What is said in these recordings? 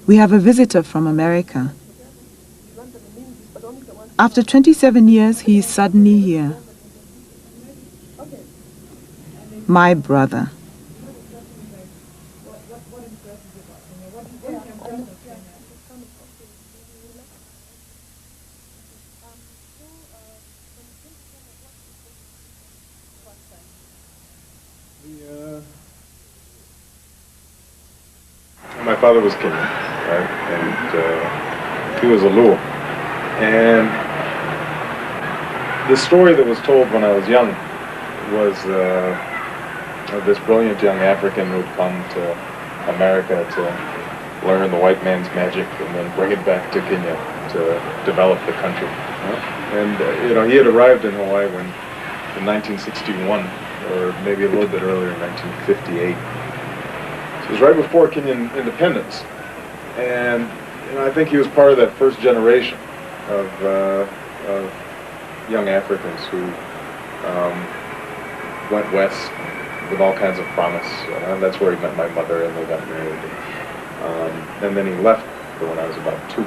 We have a visitor from America. After 27 years, he is suddenly here. My brother. My father was Kenyan, right? And he was a Luo. And the story that was told when I was young was of this brilliant young African who'd come to America to learn the white man's magic and then bring it back to Kenya to develop the country. And he had arrived in Hawaii in 1961, or maybe a little bit earlier, in 1958. So it was right before Kenyan independence, and I think he was part of that first generation of young Africans who went west with all kinds of promise. And that's where he met my mother, and they got married. And then he left when I was about 2.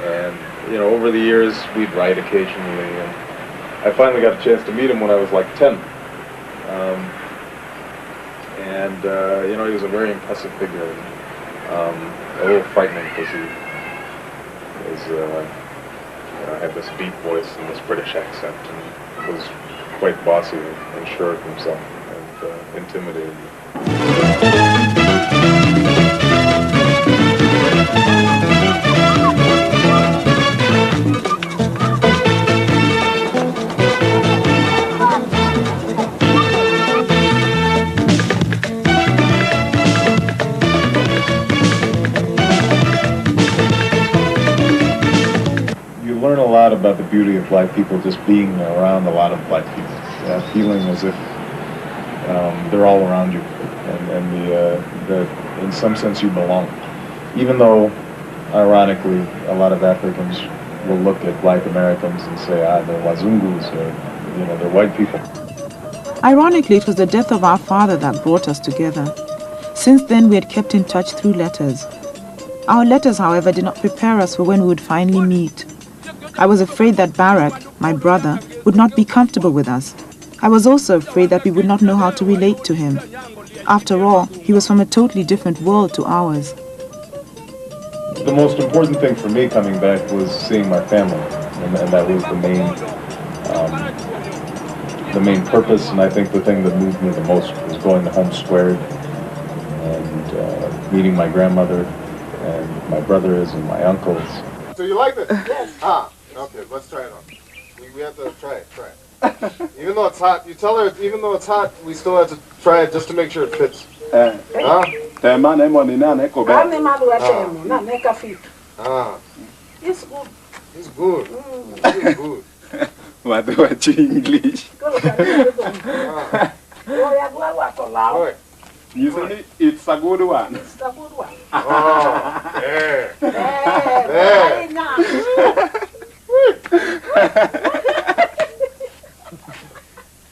And over the years we'd write occasionally, and I finally got a chance to meet him when I was like 10. He was a very impressive figure, a little frightening because he had this deep voice and this British accent, and was quite bossy and sure of himself and intimidating. Learn a lot about the beauty of black people just being around a lot of black people, feeling as if they're all around you, and that in some sense you belong. Even though, ironically, a lot of Africans will look at black Americans and say, they're Wazungus, or they're white people. Ironically, it was the death of our father that brought us together. Since then, we had kept in touch through letters. Our letters, however, did not prepare us for when we would finally meet. I was afraid that Barak, my brother, would not be comfortable with us. I was also afraid that we would not know how to relate to him. After all, he was from a totally different world to ours. The most important thing for me coming back was seeing my family, and that was the main purpose, and I think the thing that moved me the most was going to Home Squared and meeting my grandmother and my brothers and my uncles. So you like this? Yes. Okay, let's try it on. We have to try it. Even though it's hot, you tell her, even though it's hot, we still have to try it just to make sure it fits. It's good. It's good. It's good. What do you English? Usually it's a good one. It's a good one. Oh, there. There.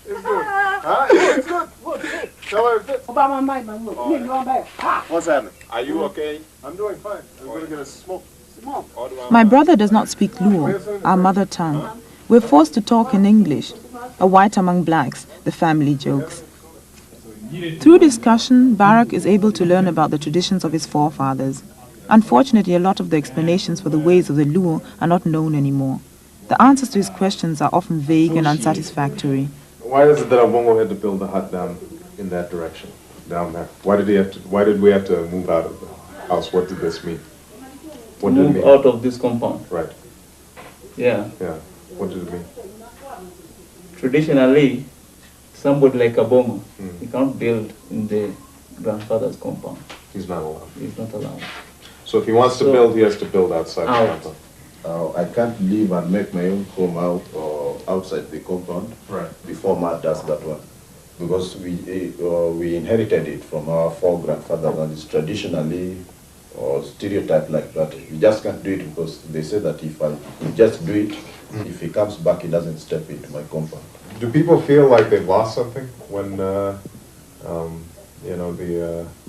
It's good. It's good. Tell her it fits. What's happening? Are you okay? I'm doing fine. I'm going to get a smoke. My brother does not speak Luo, our mother tongue. We're forced to talk in English. A white among blacks, the family jokes. Through discussion, Barak is able to learn about the traditions of his forefathers. Unfortunately, a lot of the explanations for the ways of the Luo are not known anymore. The answers to his questions are often vague and unsatisfactory. Why is it that Obongo had to build a hut down in that direction, down there? Why did we have to move out of the house? What did this mean? What did it mean? Out of this compound. Right. Yeah. Yeah. What did it mean? Traditionally, somebody like Obongo, he can't build in the grandfather's compound. He's not allowed. He's not allowed. So if he wants to build, he has to build outside the compound. I can't live and make my own home out or outside the compound before Ma does that one. Because we inherited it from our four-grandfathers, and it's traditionally or stereotype like that. We just can't do it because they say that if I just do it, if he comes back, he doesn't step into my compound. Do people feel like they've lost something when You know,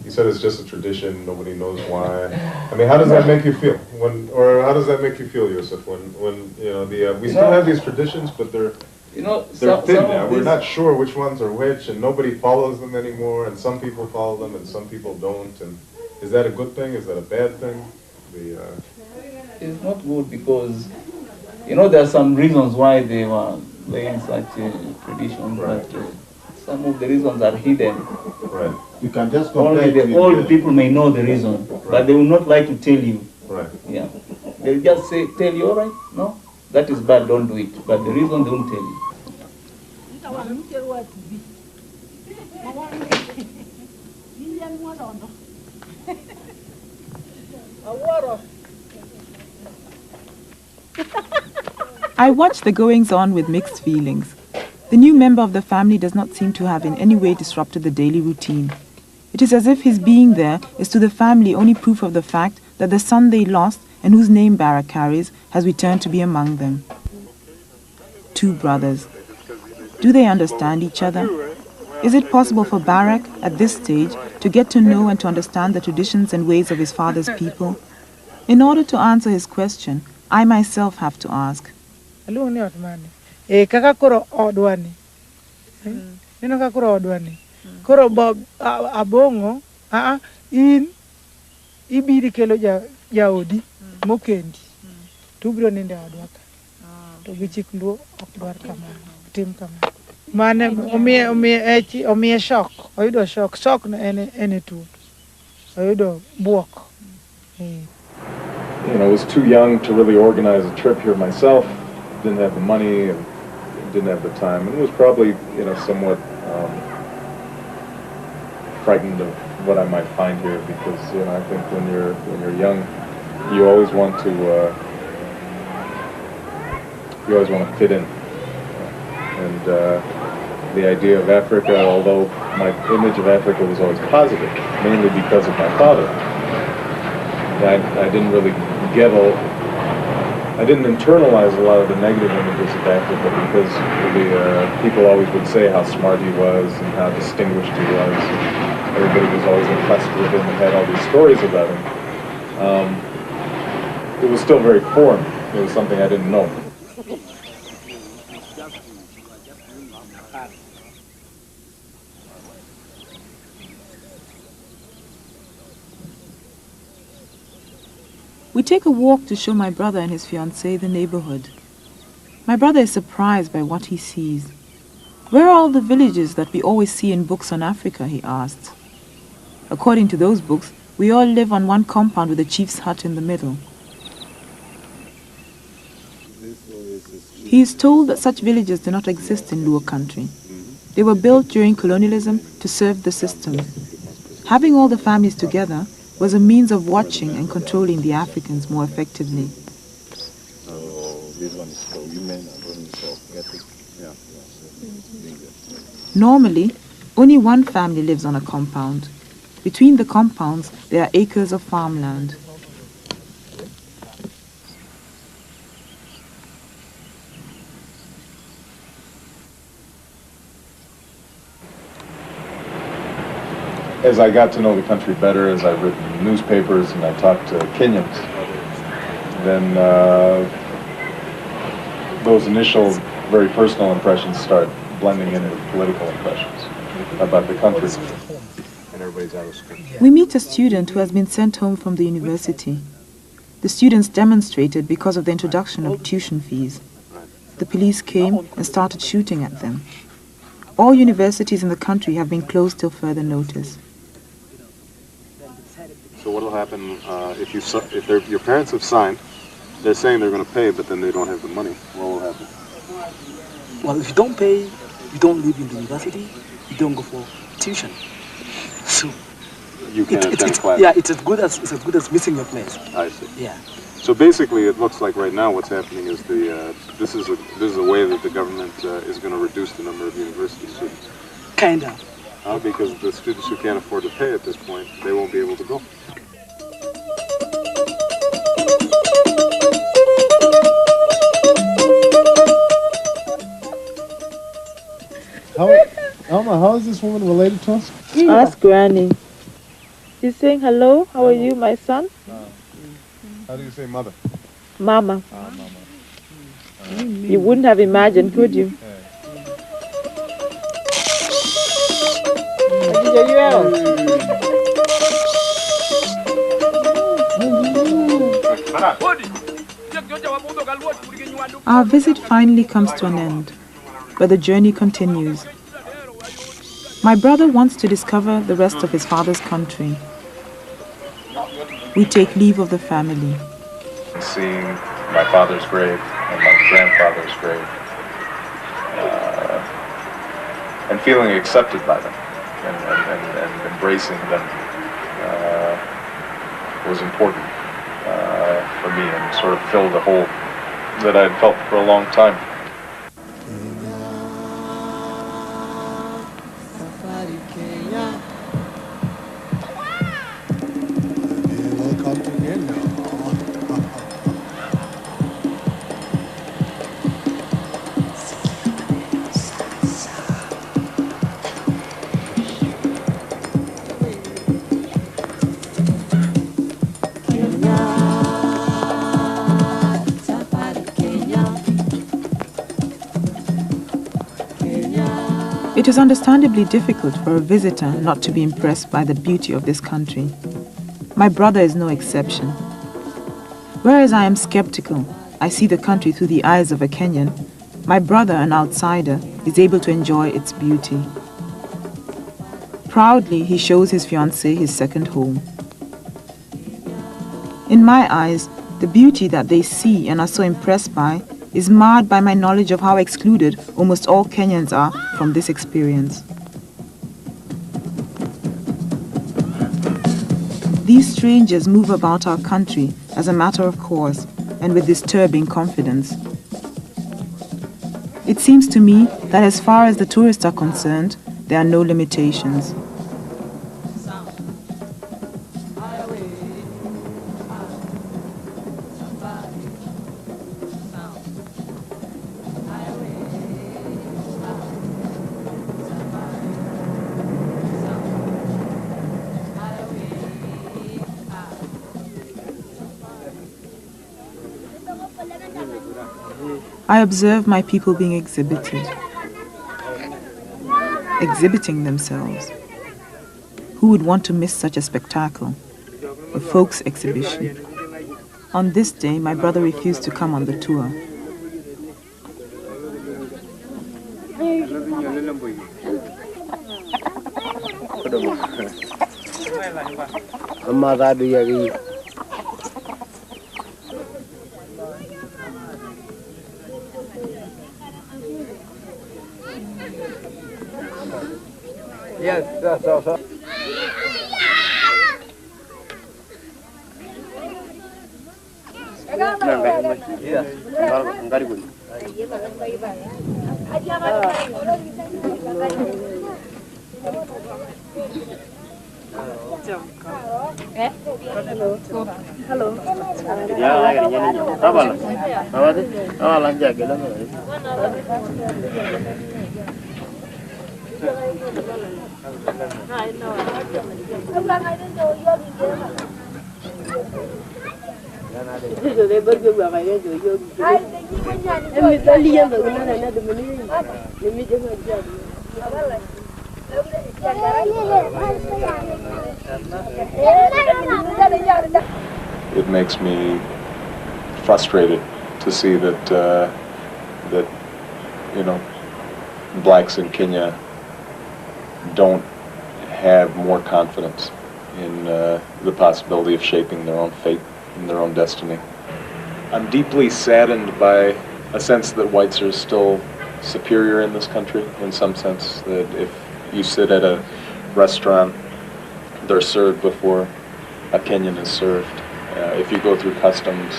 you said it's just a tradition, nobody knows why. I mean, how does that make you feel? How does that make you feel, Yusuf, when you know, we still have these traditions, but they're thin now. We're not sure which ones are which, and nobody follows them anymore, and some people follow them and some people don't. And is that a good thing? Is that a bad thing? It's not good because, you know, there are some reasons why they were laying such a tradition, right. But some of the reasons are hidden. Right. You can just only the old people may know the reason, but they will not like to tell you. Right. Yeah. They'll just tell you, all right, no, that is bad, don't do it. But the reason they won't tell you. I watch the goings-on with mixed feelings. The new member of the family does not seem to have in any way disrupted the daily routine. It is as if his being there is to the family only proof of the fact that the son they lost and whose name Barak carries has returned to be among them. Two brothers. Do they understand each other? Is it possible for Barak, at this stage, to get to know and to understand the traditions and ways of his father's people? In order to answer his question, I myself have to ask. Kaka koro odwani. Nino kaka koro odwani. Koro bob abongo, in ibiri kelo jaodi mokendi. Tubiro ninde odwaka. To gichik ndu okdwar kamano, tim kamano. Mane omiye shock, oyudo shock na ene tu. Oyudo buok. You know, I was too young to really organize a trip here myself. Didn't have the money and didn't have the time, and was probably, you know, somewhat frightened of what I might find here, because, you know, I think when you're young, you always want to fit in, and the idea of Africa, although my image of Africa was always positive, mainly because of my father, I didn't really I didn't internalize a lot of the negative images of Africa, because people always would say how smart he was and how distinguished he was. Everybody was always impressed with him and had all these stories about him. It was still very foreign. It was something I didn't know. We take a walk to show my brother and his fiancée the neighborhood. My brother is surprised by what he sees. Where are all the villages that we always see in books on Africa, he asks. According to those books, we all live on one compound with a chief's hut in the middle. He is told that such villages do not exist in Luo country. They were built during colonialism to serve the system. Having all the families together was a means of watching and controlling the Africans more effectively. Normally, only one family lives on a compound. Between the compounds, there are acres of farmland. As I got to know the country better, as I read newspapers and I talked to Kenyans, then those initial, very personal impressions start blending in with political impressions about the country. And everybody's out of school. We meet a student who has been sent home from the university. The students demonstrated because of the introduction of tuition fees. The police came and started shooting at them. All universities in the country have been closed till further notice. So what will happen if your parents have signed? They're saying they're going to pay, but then they don't have the money. What will happen? Well, if you don't pay, you don't live in the university. You don't go for tuition. So you can't attend class. Yeah, it's as good as missing your place. I see. Yeah. So basically, it looks like right now what's happening is this is a way that the government is going to reduce the number of university students. Kinda. Because the students who can't afford to pay at this point, they won't be able to go. Alma, how is this woman related to us? Ask Granny. He's saying, hello, how are you, my son? How do you say mother? Mama. Mama. You wouldn't have imagined, could you? Our visit finally comes to an end, but the journey continues. My brother wants to discover the rest of his father's country. We take leave of the family. Seeing my father's grave and my grandfather's grave, and feeling accepted by them and embracing them was important for me, and sort of filled a hole that I had felt for a long time. It is understandably difficult for a visitor not to be impressed by the beauty of this country. My brother is no exception. Whereas I am skeptical, I see the country through the eyes of a Kenyan, my brother, an outsider, is able to enjoy its beauty. Proudly, he shows his fiancée his second home. In my eyes, the beauty that they see and are so impressed by is marred by my knowledge of how excluded almost all Kenyans are from this experience. These strangers move about our country as a matter of course and with disturbing confidence. It seems to me that as far as the tourists are concerned, there are no limitations. I observe my people being exhibited, exhibiting themselves. Who would want to miss such a spectacle? A folks exhibition. On this day, my brother refused to come on the tour. Yes, that's also. It makes me frustrated to see that blacks in Kenya don't have more confidence in the possibility of shaping their own fate and their own destiny. I'm deeply saddened by a sense that whites are still superior in this country, in some sense, that if you sit at a restaurant, they're served before a Kenyan is served. If you go through customs,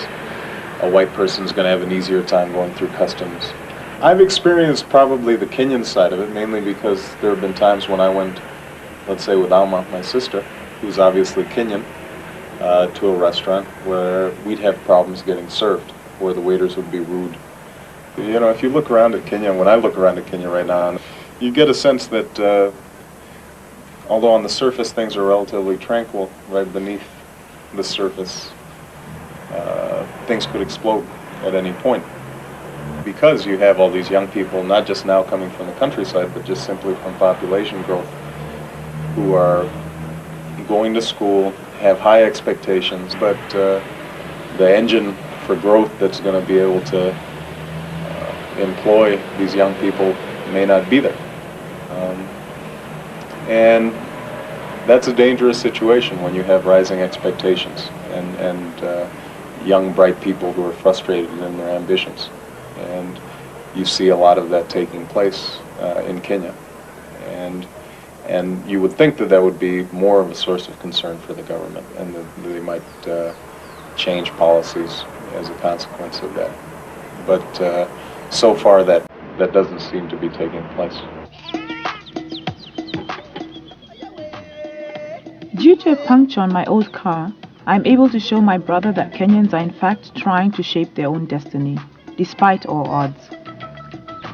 a white person's going to have an easier time going through customs. I've experienced probably the Kenyan side of it, mainly because there have been times when I went, let's say with Alma, my sister, who's obviously Kenyan, to a restaurant where we'd have problems getting served, where the waiters would be rude. You know, if you look around at Kenya, when I look around at Kenya right now, you get a sense that although on the surface things are relatively tranquil, right beneath the surface, things could explode at any point. Because you have all these young people, not just now coming from the countryside, but just simply from population growth, who are going to school, have high expectations, but the engine for growth that's going to be able to employ these young people may not be there. And that's a dangerous situation when you have rising expectations and young, bright people who are frustrated in their ambitions. And you see a lot of that taking place in Kenya. And you would think that that would be more of a source of concern for the government, and that they might change policies as a consequence of that. But so far that doesn't seem to be taking place. Due to a puncture on my old car, I am able to show my brother that Kenyans are in fact trying to shape their own destiny, despite all odds.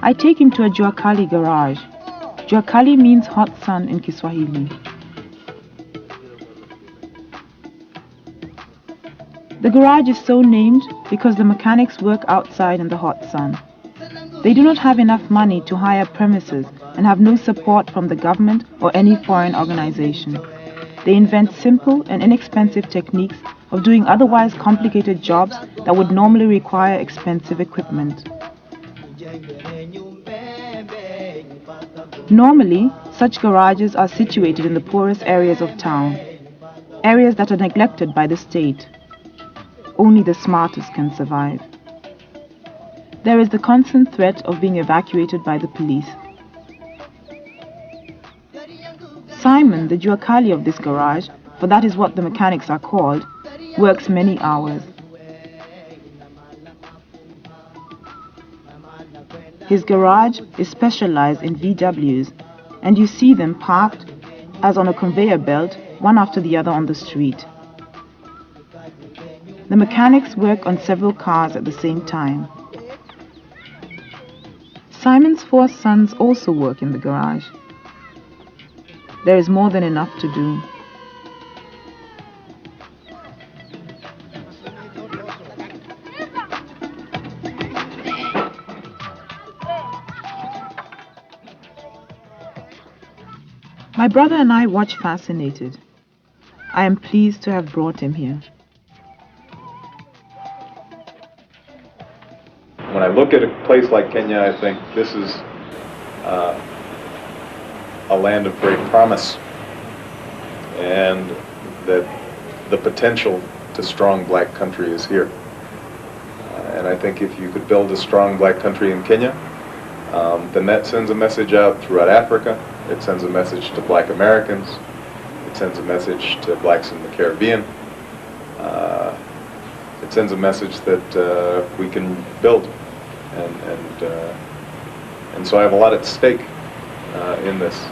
I take him to a Jua Kali garage. Jua Kali means hot sun in Kiswahili. The garage is so named because the mechanics work outside in the hot sun. They do not have enough money to hire premises and have no support from the government or any foreign organization. They invent simple and inexpensive techniques of doing otherwise complicated jobs that would normally require expensive equipment. Normally, such garages are situated in the poorest areas of town, areas that are neglected by the state. Only the smartest can survive. There is the constant threat of being evacuated by the police. Simon, the Jua Kali of this garage, for that is what the mechanics are called, works many hours. His garage is specialized in VWs, and you see them parked as on a conveyor belt, one after the other on the street. The mechanics work on several cars at the same time. Simon's 4 sons also work in the garage. There is more than enough to do. My brother and I watch fascinated. I am pleased to have brought him here. When I look at a place like Kenya, I think this is a land of great promise, and that the potential to strong black country is here. And I think if you could build a strong black country in Kenya, then that sends a message out throughout Africa. It sends a message to black Americans. It sends a message to blacks in the Caribbean. It sends a message that we can build. And so I have a lot at stake in this.